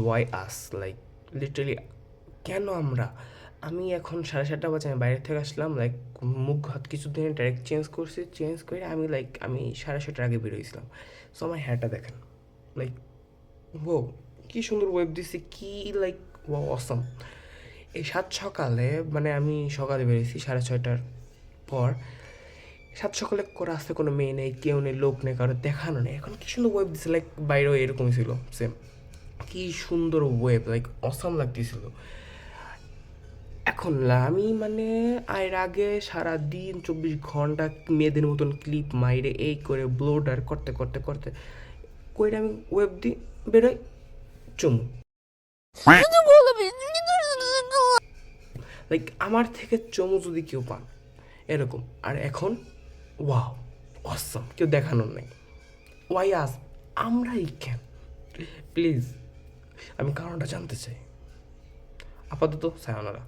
Y আস, like literally কেন আমরা? আমি এখন 7:30 বাজে আমি বাইরে থেকে আসলাম, লাইক মুখ হাত কিছু দিন ডাইরেক্ট চেঞ্জ করে আমি 6:30টার আগে বেরোইছিলাম। সো আমার হ্যারটা দেখেন, লাইক ও কি সুন্দর ওয়েব দিছে, কি লাইক ও অসম। এই সাত সকালে মানে আমি সকালে বেরিয়েছি 6:30টার পর। সাত সকালে রাস্তায় কোনো মেয়ে নেই, কেউ নেই, লোক নেই, কারো দেখানো নেই। এখন কি সুন্দর ওয়েব দিচ্ছে, লাইক বাইরেও এরকমই ছিল সেম। কি সুন্দর ওয়েব, লাইক অসাম লাগতেছিল। এখন আমি মানে এর আগে সারাদিন 24 ঘন্টা মেয়েদের মতন ক্লিপ মাইরে এই করে ব্লোডার করতে করতে করতে কইরে আমি ওয়েব দিই, বেরোই চুমু। লাইক আমার থেকে চমু যদি কেউ পান এরকম। আর এখন ওয়াও অসম, কেউ দেখানোর নেই। ওয়াই আস, আমরাই কেন? প্লিজ আমি কারণটা জানতে চাই। আপাতত সায়নারা।